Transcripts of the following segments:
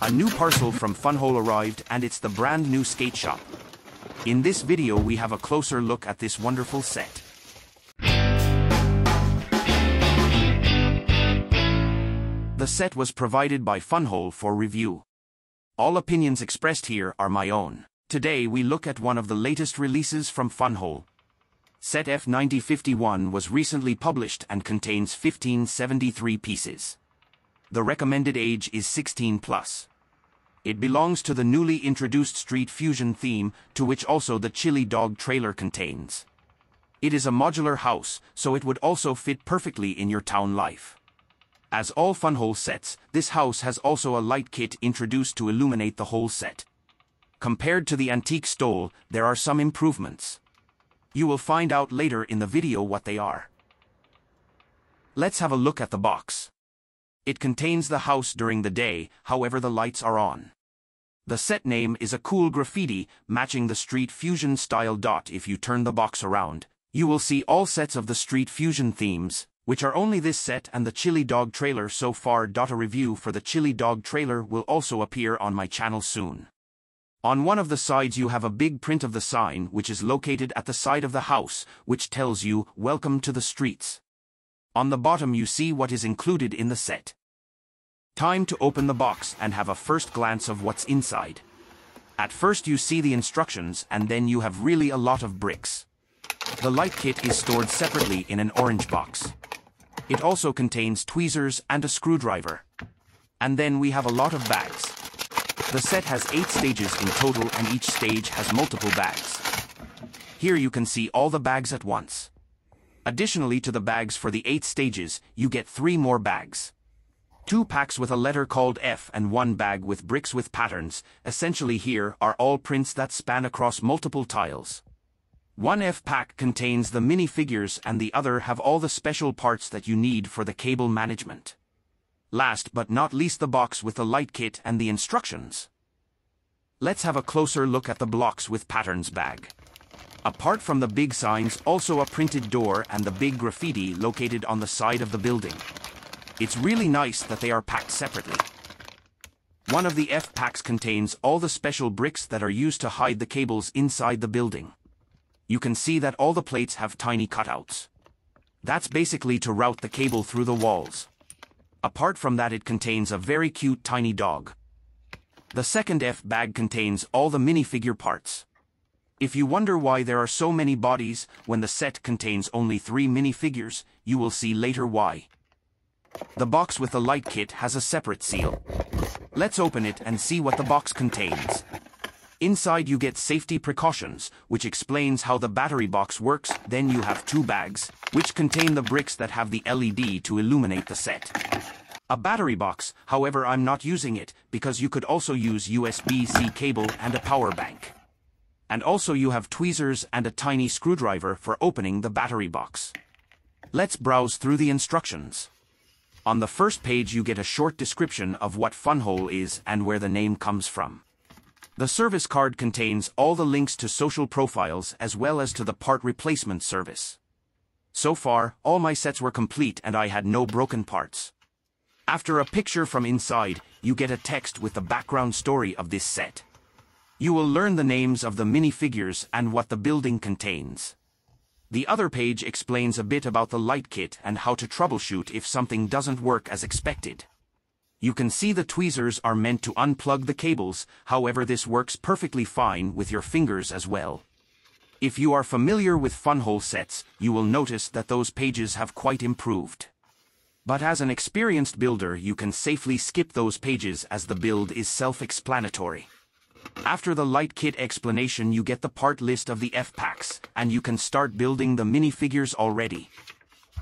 A new parcel from Funwhole arrived, and it's the brand new skate shop. In this video we have a closer look at this wonderful set. The set was provided by Funwhole for review. All opinions expressed here are my own. Today we look at one of the latest releases from Funwhole. Set F9051 was recently published and contains 1573 pieces. The recommended age is 16+. It belongs to the newly introduced Street Fusion theme, to which also the Chili Dog trailer contains. It is a modular house, so it would also fit perfectly in your town life. As all Funwhole sets, this house has also a light kit introduced to illuminate the whole set. Compared to the antique stole, there are some improvements. You will find out later in the video what they are. Let's have a look at the box. It contains the house during the day, however the lights are on. The set name is a cool graffiti, matching the Street Fusion style. If you turn the box around, you will see all sets of the Street Fusion themes, which are only this set and the Chili Dog trailer so far. A review for the Chili Dog trailer will also appear on my channel soon. On one of the sides you have a big print of the sign, which is located at the side of the house, which tells you, "Welcome to the streets." On the bottom you see what is included in the set. Time to open the box and have a first glance of what's inside. At first you see the instructions, and then you have really a lot of bricks. The light kit is stored separately in an orange box. It also contains tweezers and a screwdriver. And then we have a lot of bags. The set has 8 stages in total, and each stage has multiple bags. Here you can see all the bags at once. Additionally to the bags for the 8 stages, you get 3 more bags. 2 packs with a letter called F and 1 bag with bricks with patterns. Essentially here are all prints that span across multiple tiles. 1 F pack contains the minifigures and the other have all the special parts that you need for the cable management. Last but not least, the box with the light kit and the instructions. Let's have a closer look at the blocks with patterns bag. Apart from the big signs, also a printed door and the big graffiti located on the side of the building. It's really nice that they are packed separately. One of the F packs contains all the special bricks that are used to hide the cables inside the building. You can see that all the plates have tiny cutouts. That's basically to route the cable through the walls. Apart from that, it contains a very cute tiny dog. The second F bag contains all the minifigure parts. If you wonder why there are so many bodies when the set contains only 3 minifigures, you will see later why. The box with the light kit has a separate seal. Let's open it and see what the box contains. Inside you get safety precautions, which explains how the battery box works. Then you have 2 bags, which contain the bricks that have the LED to illuminate the set. A battery box, however I'm not using it, because you could also use USB-C cable and a power bank. And also you have tweezers and a tiny screwdriver for opening the battery box. Let's browse through the instructions. On the first page you get a short description of what Funwhole is and where the name comes from. The service card contains all the links to social profiles as well as to the part replacement service. So far, all my sets were complete and I had no broken parts. After a picture from inside, you get a text with the background story of this set. You will learn the names of the minifigures and what the building contains. The other page explains a bit about the light kit and how to troubleshoot if something doesn't work as expected. You can see the tweezers are meant to unplug the cables, however this works perfectly fine with your fingers as well. If you are familiar with Funwhole sets, you will notice that those pages have quite improved. But as an experienced builder you can safely skip those pages as the build is self-explanatory. After the light kit explanation you get the part list of the F packs, and you can start building the minifigures already.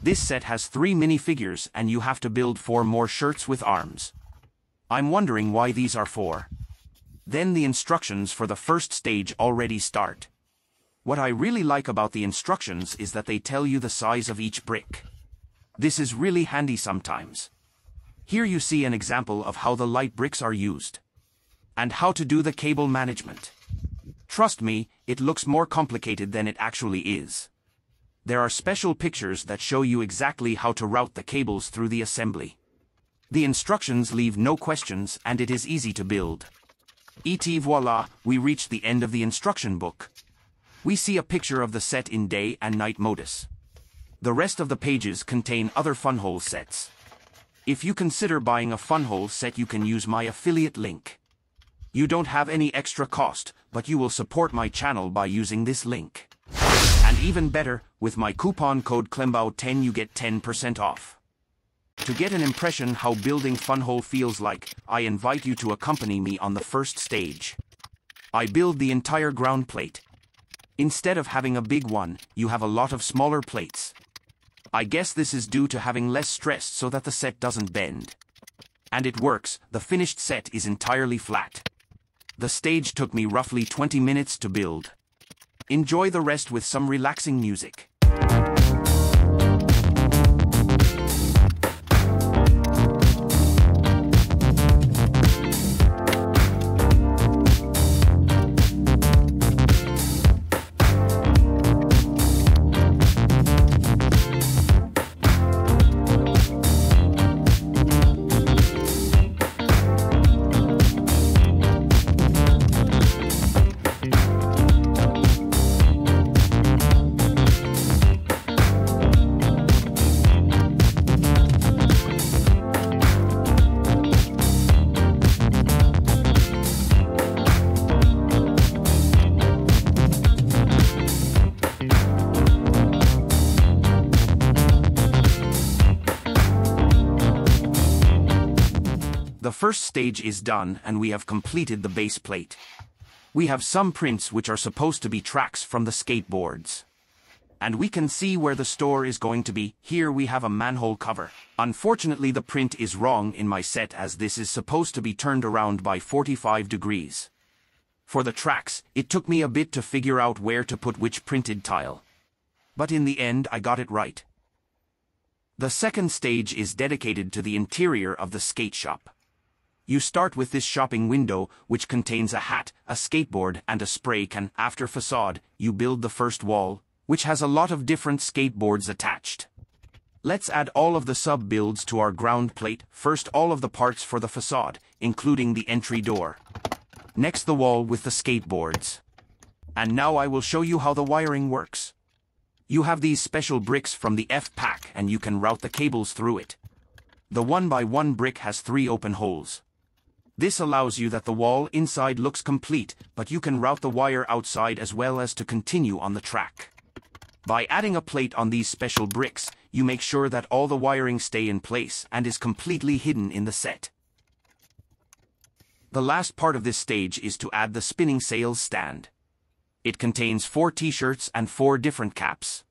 This set has 3 minifigures and you have to build 4 more shirts with arms. I'm wondering why these are 4. Then the instructions for the first stage already start. What I really like about the instructions is that they tell you the size of each brick. This is really handy sometimes. Here you see an example of how the light bricks are used. And how to do the cable management. Trust me, it looks more complicated than it actually is. There are special pictures that show you exactly how to route the cables through the assembly. The instructions leave no questions and it is easy to build. Et voila, we reach the end of the instruction book. We see a picture of the set in day and night modus. The rest of the pages contain other Funwhole sets. If you consider buying a Funwhole set, you can use my affiliate link. You don't have any extra cost, but you will support my channel by using this link. And even better, with my coupon code KLEMBAU10 you get 10% off. To get an impression how building Funwhole feels like, I invite you to accompany me on the first stage. I build the entire ground plate. Instead of having a big one, you have a lot of smaller plates. I guess this is due to having less stress so that the set doesn't bend. And it works, the finished set is entirely flat. The stage took me roughly 20 minutes to build. Enjoy the rest with some relaxing music. The first stage is done and we have completed the base plate. We have some prints which are supposed to be tracks from the skateboards. And we can see where the store is going to be. Here we have a manhole cover. Unfortunately the print is wrong in my set as this is supposed to be turned around by 45 degrees. For the tracks, it took me a bit to figure out where to put which printed tile. But in the end I got it right. The second stage is dedicated to the interior of the skate shop. You start with this shopping window, which contains a hat, a skateboard, and a spray can. After facade, you build the first wall, which has a lot of different skateboards attached. Let's add all of the sub-builds to our ground plate. First, all of the parts for the facade, including the entry door. Next, the wall with the skateboards. And now I will show you how the wiring works. You have these special bricks from the F-pack and you can route the cables through it. The 1x1 brick has 3 open holes. This allows you that the wall inside looks complete, but you can route the wire outside as well as to continue on the track. By adding a plate on these special bricks, you make sure that all the wiring stay in place and is completely hidden in the set. The last part of this stage is to add the spinning sails stand. It contains 4 t-shirts and 4 different caps.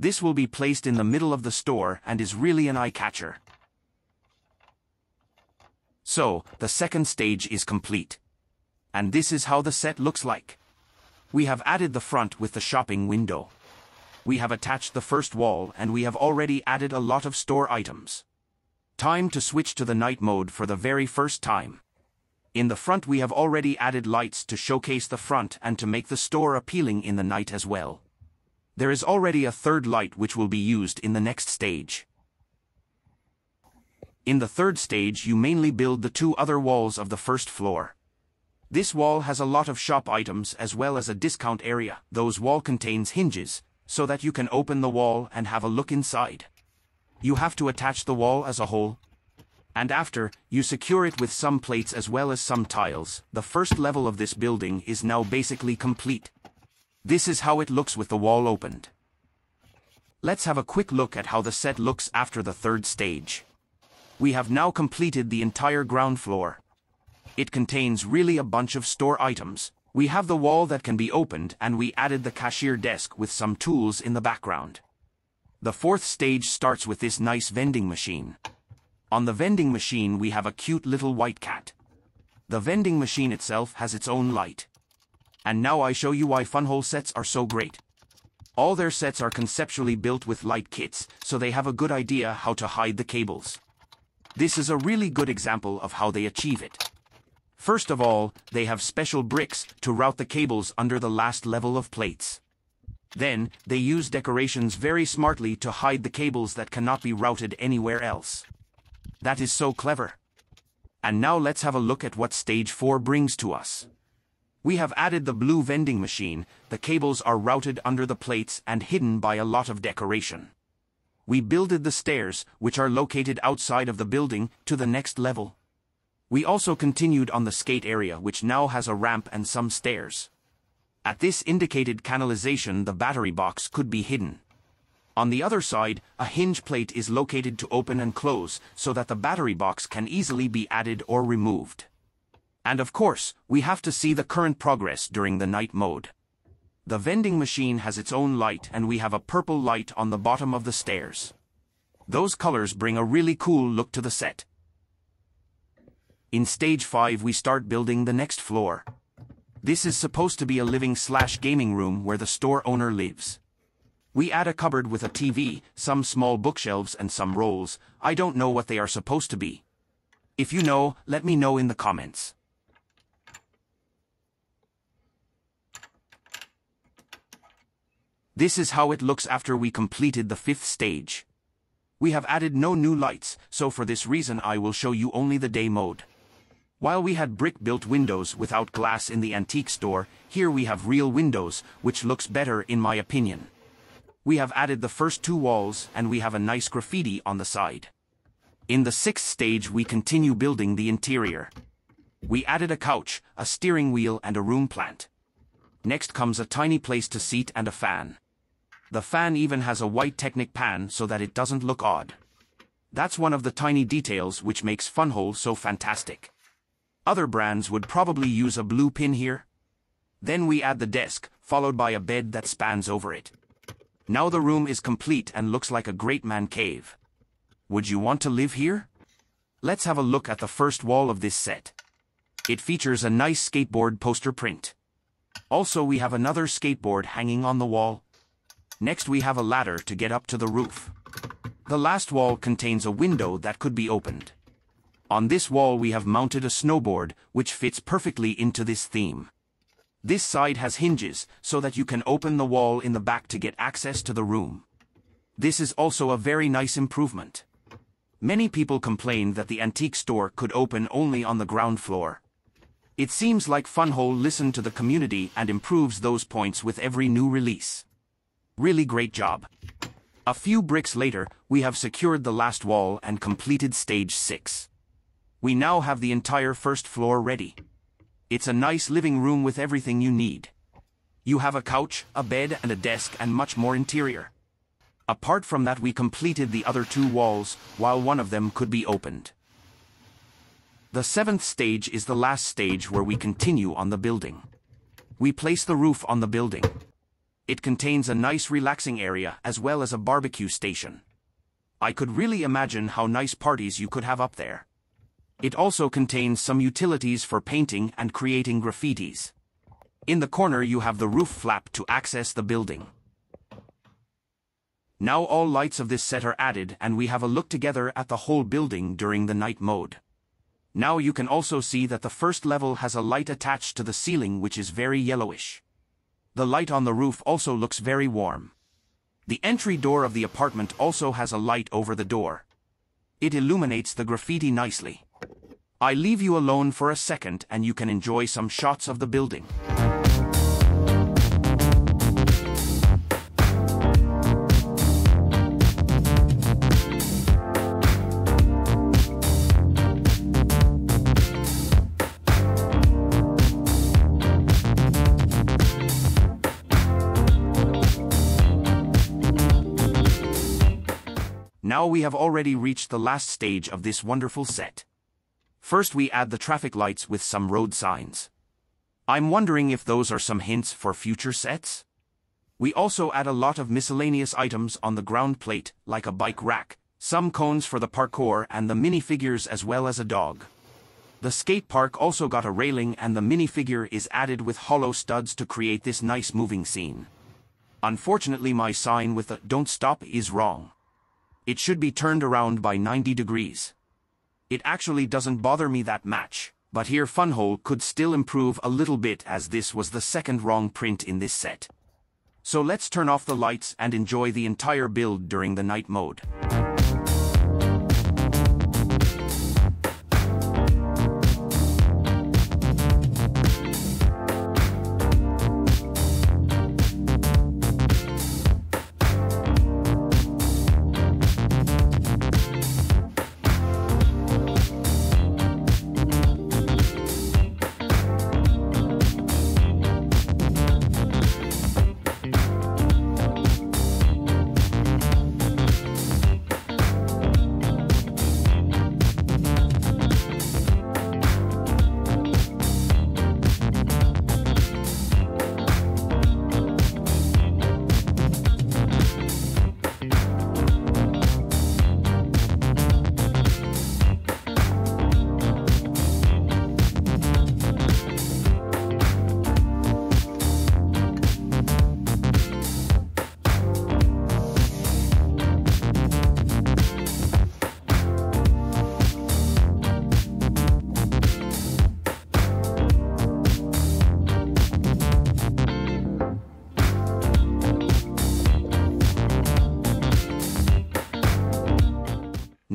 This will be placed in the middle of the store and is really an eye-catcher. So, the second stage is complete. And this is how the set looks like. We have added the front with the shopping window. We have attached the first wall and we have already added a lot of store items. Time to switch to the night mode for the very first time. In the front we have already added lights to showcase the front and to make the store appealing in the night as well. There is already a third light which will be used in the next stage. In the third stage you mainly build the 2 other walls of the first floor. This wall has a lot of shop items as well as a discount area. Those wall contains hinges, so that you can open the wall and have a look inside. You have to attach the wall as a whole. And after, you secure it with some plates as well as some tiles. The first level of this building is now basically complete. This is how it looks with the wall opened. Let's have a quick look at how the set looks after the third stage. We have now completed the entire ground floor. It contains really a bunch of store items. We have the wall that can be opened and we added the cashier desk with some tools in the background. The fourth stage starts with this nice vending machine. On the vending machine we have a cute little white cat. The vending machine itself has its own light. And now I show you why Funwhole sets are so great. All their sets are conceptually built with light kits, so they have a good idea how to hide the cables. This is a really good example of how they achieve it. First of all, they have special bricks to route the cables under the last level of plates. Then, they use decorations very smartly to hide the cables that cannot be routed anywhere else. That is so clever. And now let's have a look at what Stage 4 brings to us. We have added the blue vending machine. The cables are routed under the plates and hidden by a lot of decoration. We builded the stairs, which are located outside of the building, to the next level. We also continued on the skate area, which now has a ramp and some stairs. At this indicated canalization, the battery box could be hidden. On the other side, a hinge plate is located to open and close so that the battery box can easily be added or removed. And of course, we have to see the current progress during the night mode. The vending machine has its own light and we have a purple light on the bottom of the stairs. Those colors bring a really cool look to the set. In Stage 5 we start building the next floor. This is supposed to be a living/gaming room where the store owner lives. We add a cupboard with a TV, some small bookshelves and some rolls. I don't know what they are supposed to be. If you know, let me know in the comments. This is how it looks after we completed the 5th stage. We have added no new lights, so for this reason I will show you only the day mode. While we had brick-built windows without glass in the antique store, here we have real windows, which looks better in my opinion. We have added the first 2 walls and we have a nice graffiti on the side. In the 6th stage we continue building the interior. We added a couch, a steering wheel and a room plant. Next comes a tiny place to seat and a fan. The fan even has a white Technic pan so that it doesn't look odd. That's one of the tiny details which makes Funwhole so fantastic. Other brands would probably use a blue pin here. Then we add the desk, followed by a bed that spans over it. Now the room is complete and looks like a great man cave. Would you want to live here? Let's have a look at the first wall of this set. It features a nice skateboard poster print. Also we have another skateboard hanging on the wall. Next we have a ladder to get up to the roof. The last wall contains a window that could be opened. On this wall we have mounted a snowboard, which fits perfectly into this theme. This side has hinges, so that you can open the wall in the back to get access to the room. This is also a very nice improvement. Many people complained that the antique store could open only on the ground floor. It seems like Funwhole listened to the community and improves those points with every new release. Really great job. A few bricks later, we have secured the last wall and completed Stage 6. We now have the entire first floor ready. It's a nice living room with everything you need. You have a couch, a bed and a desk and much more interior. Apart from that we completed the other 2 walls, while one of them could be opened. The 7th stage is the last stage where we continue on the building. We place the roof on the building. It contains a nice relaxing area as well as a barbecue station. I could really imagine how nice parties you could have up there. It also contains some utilities for painting and creating graffitis. In the corner you have the roof flap to access the building. Now all lights of this set are added and we have a look together at the whole building during the night mode. Now you can also see that the first level has a light attached to the ceiling which is very yellowish. The light on the roof also looks very warm. The entry door of the apartment also has a light over the door. It illuminates the graffiti nicely. I leave you alone for a second and you can enjoy some shots of the building. Now we have already reached the last stage of this wonderful set. First we add the traffic lights with some road signs. I'm wondering if those are some hints for future sets? We also add a lot of miscellaneous items on the ground plate, like a bike rack, some cones for the parkour and the minifigures as well as a dog. The skate park also got a railing and the minifigure is added with hollow studs to create this nice moving scene. Unfortunately my sign with the "Don't Stop" is wrong. It should be turned around by 90 degrees. It actually doesn't bother me that much, but here Funwhole could still improve a little bit as this was the second wrong print in this set. So let's turn off the lights and enjoy the entire build during the night mode.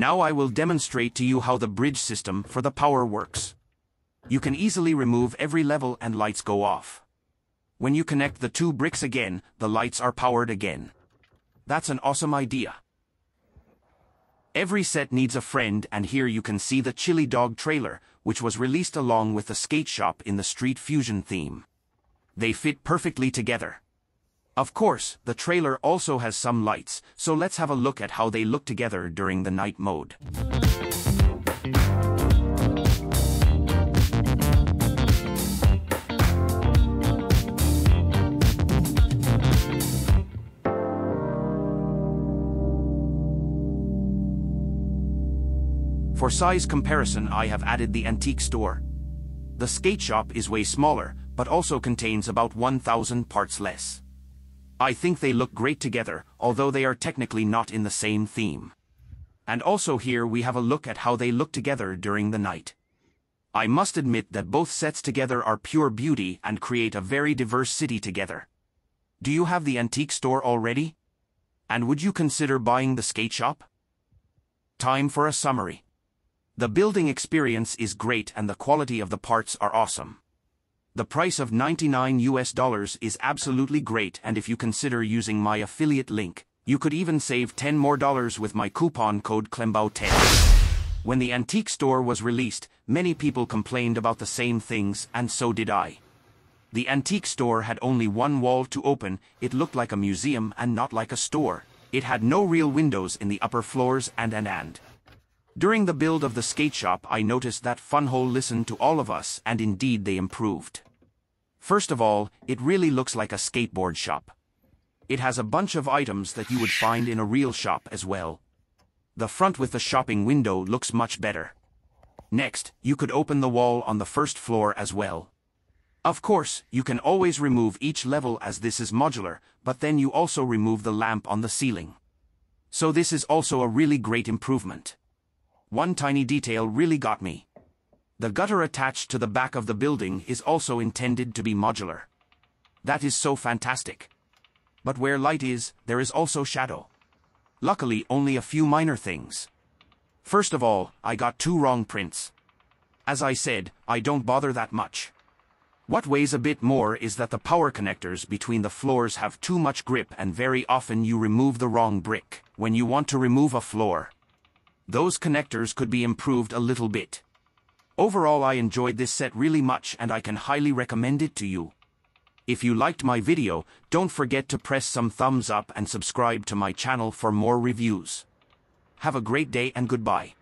Now I will demonstrate to you how the bridge system for the power works. You can easily remove every level and lights go off. When you connect the two bricks again, the lights are powered again. That's an awesome idea. Every set needs a friend, and here you can see the Chili Dog trailer, which was released along with the skate shop in the Street Fusion theme. They fit perfectly together. Of course, the trailer also has some lights, so let's have a look at how they look together during the night mode. For size comparison, I have added the antique store. The skate shop is way smaller, but also contains about 1,000 parts less. I think they look great together, although they are technically not in the same theme. And also here we have a look at how they look together during the night. I must admit that both sets together are pure beauty and create a very diverse city together. Do you have the antique store already? And would you consider buying the skate shop? Time for a summary. The building experience is great and the quality of the parts are awesome. The price of $99 is absolutely great, and if you consider using my affiliate link, you could even save $10 more with my coupon code KLEMBAU10. When the antique store was released, many people complained about the same things, and so did I. The antique store had only one wall to open, it looked like a museum and not like a store. It had no real windows in the upper floors and. During the build of the skate shop, I noticed that Funwhole listened to all of us, and indeed they improved. First of all, it really looks like a skateboard shop. It has a bunch of items that you would find in a real shop as well. The front with the shopping window looks much better. Next, you could open the wall on the first floor as well. Of course, you can always remove each level as this is modular, but then you also remove the lamp on the ceiling. So this is also a really great improvement. One tiny detail really got me. The gutter attached to the back of the building is also intended to be modular. That is so fantastic. But where light is, there is also shadow. Luckily, only a few minor things. First of all, I got two wrong prints. As I said, I don't bother that much. What weighs a bit more is that the power connectors between the floors have too much grip, and very often you remove the wrong brick when you want to remove a floor. Those connectors could be improved a little bit. Overall, I enjoyed this set really much and I can highly recommend it to you. If you liked my video, don't forget to press some thumbs up and subscribe to my channel for more reviews. Have a great day and goodbye.